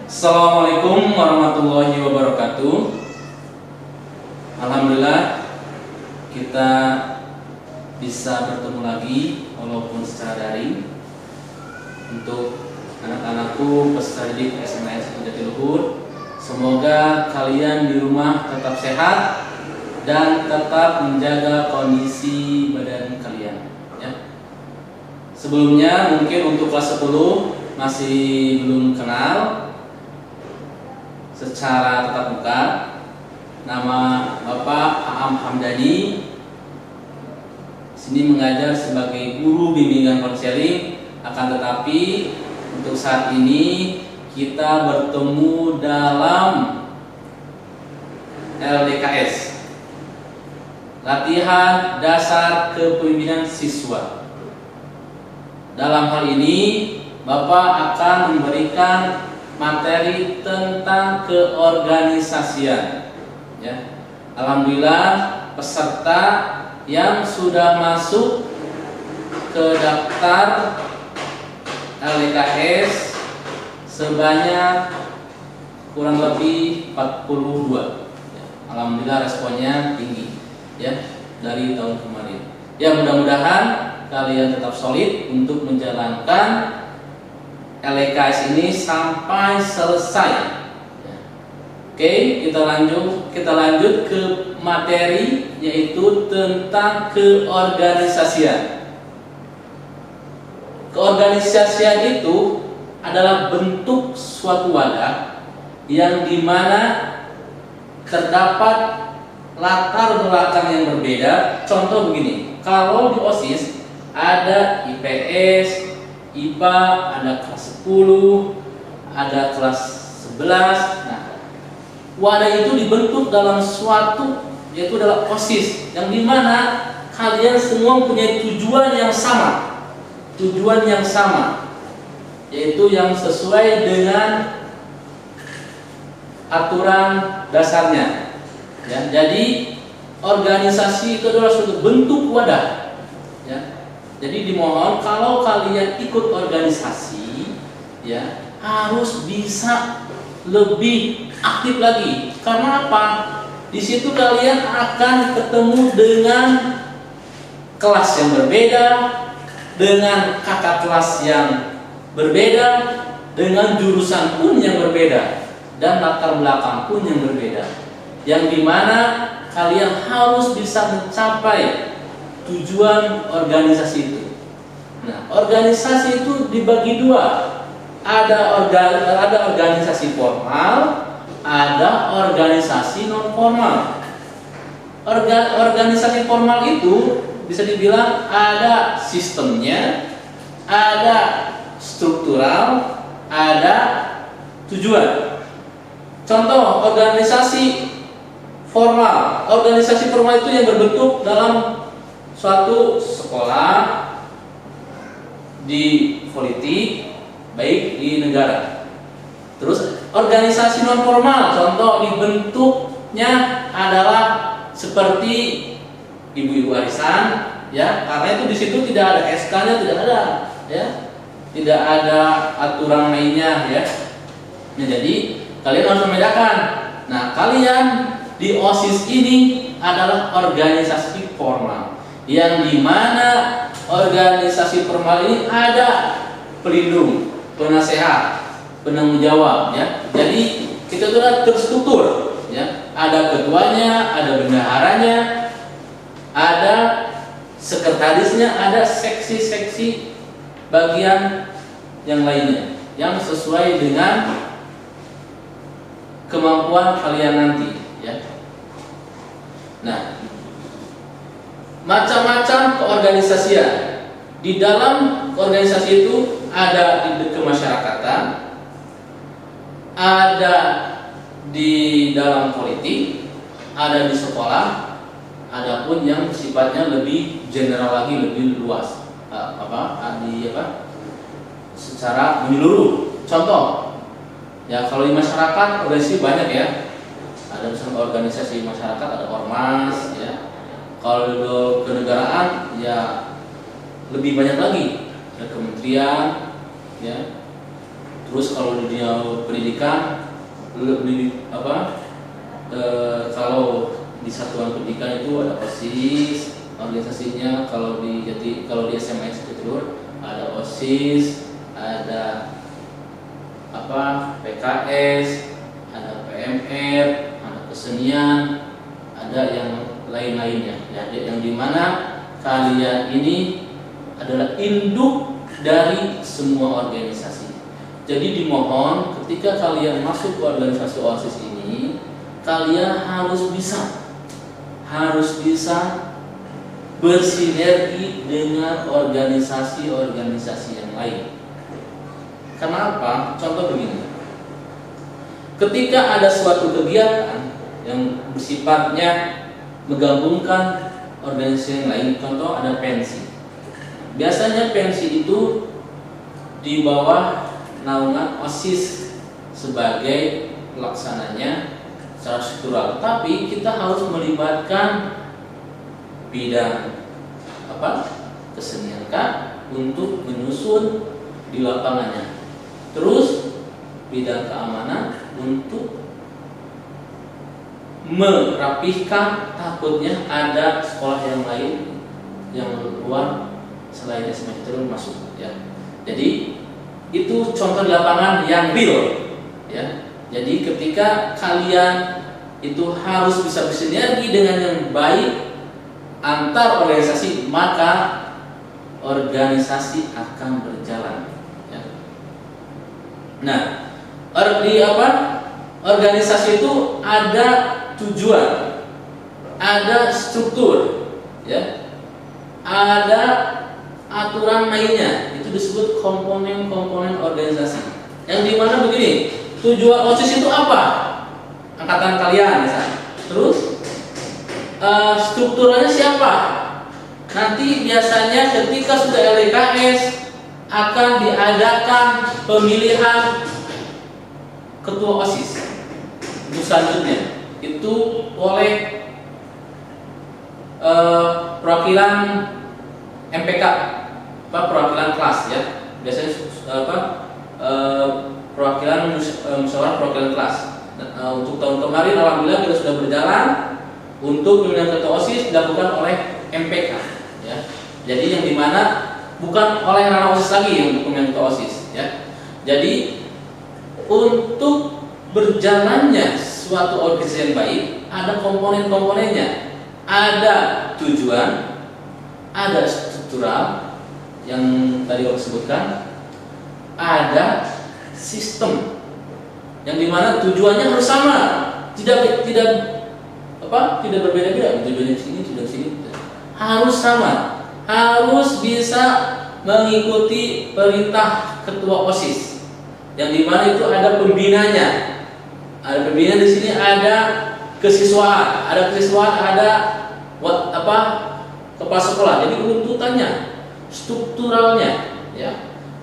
Assalamualaikum warahmatullahi wabarakatuh. Alhamdulillah kita bisa bertemu lagi walaupun secara daring. Untuk anak-anakku peserta didik SMA 1 Jatiluhur, semoga kalian di rumah tetap sehat dan tetap menjaga kondisi badan kalian ya. Sebelumnya mungkin untuk kelas 10 masih belum kenal secara tatap muka. Nama Bapak Aam Hamdani, sini mengajar sebagai guru bimbingan konseling. Akan tetapi untuk saat ini kita bertemu dalam LDKS, latihan dasar kepemimpinan siswa. Dalam hal ini Bapak akan memberikan materi tentang keorganisasian ya. Alhamdulillah peserta yang sudah masuk ke daftar LDKS sebanyak kurang lebih 42 ya. Alhamdulillah responnya tinggi ya dari tahun kemarin ya. Mudah-mudahan kalian tetap solid untuk menjalankan LDKS ini sampai selesai ya. Oke, kita lanjut ke materi, yaitu tentang keorganisasian. Keorganisasian itu adalah bentuk suatu wadah yang dimana terdapat latar belakang yang berbeda. Contoh begini, kalau di OSIS ada IPS, IPA, ada kelas 10, ada kelas 11. Nah, wadah itu dibentuk dalam suatu, yaitu adalah OSIS, yang dimana kalian semua mempunyai tujuan yang sama, yaitu yang sesuai dengan aturan dasarnya ya. Jadi organisasi itu adalah suatu bentuk wadah ya. Jadi dimohon kalau kalian ikut organisasi ya, harus bisa lebih aktif lagi. Karena apa? Di situ kalian akan ketemu dengan kelas yang berbeda, dengan kakak kelas yang berbeda, dengan jurusan pun yang berbeda, dan latar belakang pun yang berbeda, yang dimana kalian harus bisa mencapai tujuan organisasi itu. Nah, organisasi itu dibagi dua. Ada organisasi formal, ada organisasi non formal. Organisasi formal itu bisa dibilang ada sistemnya, ada struktural, ada tujuan. Contoh organisasi formal. Organisasi formal itu yang berbentuk dalam suatu sekolah, di politik, baik di negara. Terus organisasi non formal, contoh dibentuknya adalah seperti ibu-ibu arisan ya, karena itu di situ tidak ada SK-nya, tidak ada ya, tidak ada aturan mainnya ya. Nah, jadi kalian harus membedakan. Nah, kalian di OSIS ini adalah organisasi formal, yang dimana organisasi formal ini ada pelindung, penasehat, penanggung jawab ya. Jadi kita itu ada terstruktur ya, ada ketuanya, ada bendaharanya, ada sekretarisnya, ada seksi-seksi bagian yang lainnya yang sesuai dengan kemampuan kalian nanti ya. Nah, macam-macam keorganisasian. Di dalam organisasi itu ada di kemasyarakatan, ada di dalam politik, ada di sekolah, ada pun yang sifatnya lebih general lagi, lebih luas, secara menyeluruh. Contoh, ya kalau di masyarakat organisasi banyak ya. Ada misalnya organisasi masyarakat, ada ormas ya. Kalau kenegaraan ya lebih banyak lagi, ada kementerian ya, Terus kalau di dunia pendidikan lebih kalau di satuan pendidikan itu ada OSIS organisasinya, kalau di SMA Jatiluhur ada OSIS, ada PKS, ada PMR, ada kesenian, ada yang lain-lainnya ya, yang dimana kalian ini adalah induk dari semua organisasi. Jadi dimohon ketika kalian masuk ke organisasi OSIS ini, kalian harus bisa bersinergi dengan organisasi-organisasi yang lain. Kenapa? Contoh begini. Ketika ada suatu kegiatan yang bersifatnya menggabungkan organisasi yang lain, contoh ada pensi. Biasanya pensi itu di bawah naungan OSIS sebagai pelaksananya secara struktural, tapi kita harus melibatkan bidang kesenian untuk menyusun di lapangannya, terus bidang keamanan untuk merapihkan, takutnya ada sekolah yang lain yang luar selain SMA Jatiluhur masuk ya. Jadi itu contoh di lapangan yang real ya. Jadi ketika kalian itu harus bisa bersinergi dengan yang baik antar organisasi, maka organisasi akan berjalan ya. Nah, organisasi itu ada tujuan, ada struktur ya, ada aturan mainnya, itu disebut komponen-komponen organisasi. Yang dimana begini, tujuan OSIS itu apa? Angkatan kalian misalnya. Terus strukturnya siapa? Nanti biasanya ketika sudah LDKS akan diadakan pemilihan ketua OSIS. Untuk selanjutnya itu oleh perwakilan MPK, perwakilan kelas ya. Biasanya perwakilan musyawarah perwakilan kelas. Untuk tahun kemarin alhamdulillah kita sudah berjalan untuk pemilihan ketua OSIS dilakukan oleh MPK ya. Jadi yang dimana bukan oleh ranah OSIS lagi untuk pemilihan ketua OSIS ya. Jadi untuk berjalannya suatu organisasi yang baik ada komponen-komponennya, ada tujuan, ada struktural yang tadi aku sebutkan, ada sistem yang dimana tujuannya harus sama, tidak berbeda-beda, tujuannya di sini, tujuan di sini, harus sama, harus bisa mengikuti perintah ketua OSIS, yang dimana itu ada pembinanya, ada pembina di sini, ada kesiswaan, ada kepala sekolah. Jadi runtutannya, strukturalnya, ya.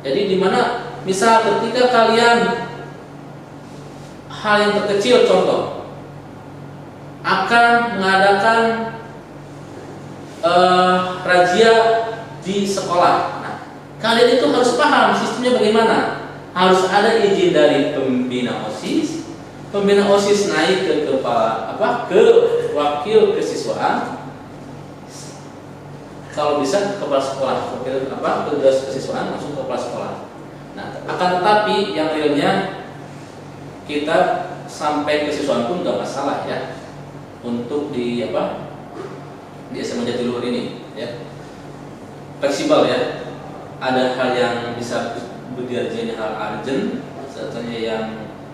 Jadi dimana misal ketika kalian hal yang terkecil contoh akan mengadakan razia di sekolah. Nah, kalian itu harus paham sistemnya bagaimana. Harus ada izin dari pembina OSIS. Pembina OSIS naik ke kepala ke wakil kesiswaan. Kalau bisa kepala sekolah, petugas kesiswaan langsung ke kepala sekolah. Nah, akan tetapi yang realnya kita sampai kesiswaan pun nggak masalah ya. Untuk di SMA Jatiluhur ini ya, fleksibel ya. Ada hal yang bisa menjadi hal urgent, contohnya yang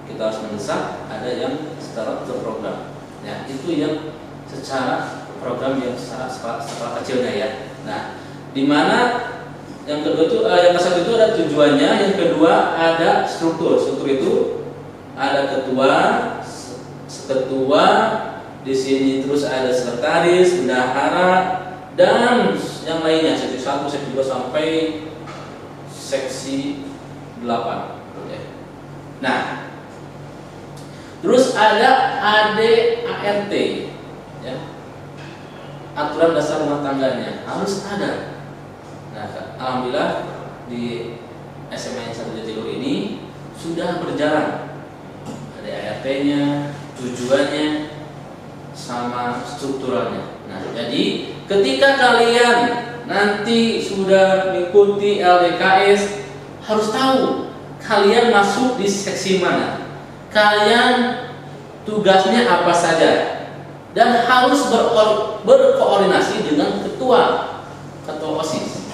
kita harus mendesak, ada yang secara terprogram ya. Itu yang secara program yang skala kecilnya ya. Nah, di mana yang kedua itu yang ke satu itu ada tujuannya, yang kedua ada struktur. Struktur itu ada ketua, di sini terus ada sekretaris, bendahara, dan yang lainnya seksi 1, seksi 2 sampai seksi 8 ya. Nah, terus ada ADART ya. Aturan dasar rumah tangganya harus ada. Nah, alhamdulillah di SMA 1 Jatiluhur ini sudah berjalan. Ada ART-nya, tujuannya, sama strukturalnya. Nah, jadi ketika kalian nanti sudah mengikuti LDKS, harus tahu kalian masuk di seksi mana, kalian tugasnya apa saja, dan harus berkoordinasi dengan ketua OSIS.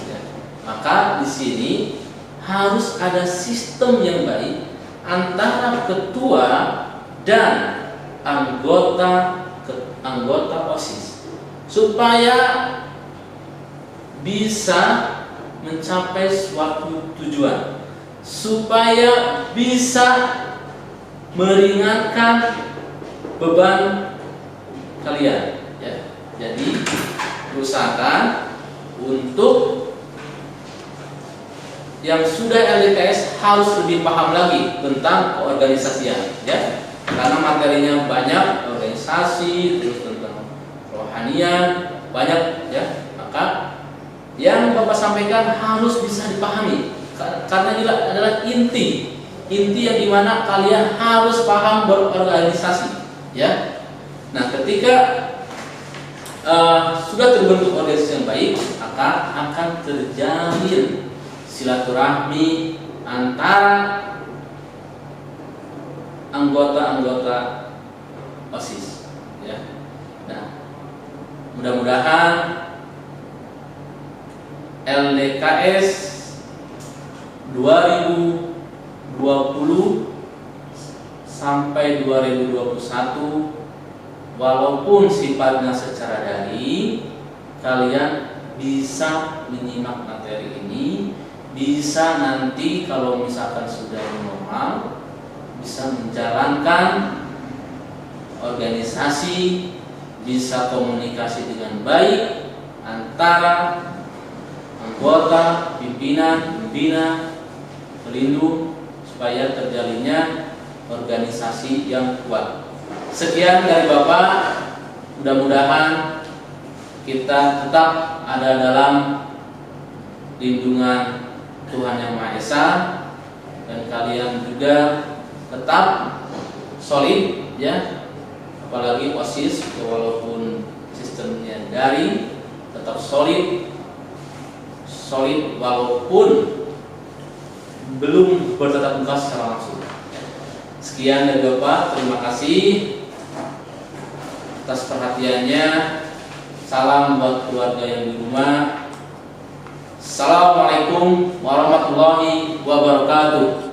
Maka di sini harus ada sistem yang baik antara ketua dan anggota OSIS supaya bisa mencapai suatu tujuan, supaya bisa meringankan beban kalian, ya. Jadi usahakan untuk yang sudah LDKS harus lebih paham lagi tentang keorganisasian, ya, karena materinya banyak, organisasi, terus tentang rohanian banyak, ya. Maka yang Bapak sampaikan harus bisa dipahami, karena ini adalah inti yang dimana kalian harus paham berorganisasi, ya. Nah, ketika sudah terbentuk organisasi yang baik, maka akan terjalin silaturahmi antara anggota OSIS, ya. Nah, mudah-mudahan LDKS 2020 sampai 2021 walaupun sifatnya secara daring, kalian bisa menyimak materi ini, bisa nanti kalau misalkan sudah normal bisa menjalankan organisasi, bisa komunikasi dengan baik antara anggota, pimpinan, pembina, pelindung, supaya terjalinnya organisasi yang kuat. Sekian dari Bapak, mudah-mudahan kita tetap ada dalam lindungan Tuhan Yang Maha Esa, dan kalian juga tetap solid, ya. Apalagi OSIS walaupun sistemnya daring, tetap solid walaupun belum bertatap muka secara langsung. Sekian dari Bapak, terima kasih atas perhatiannya. Salam buat keluarga yang di rumah. Assalamualaikum warahmatullahi wabarakatuh.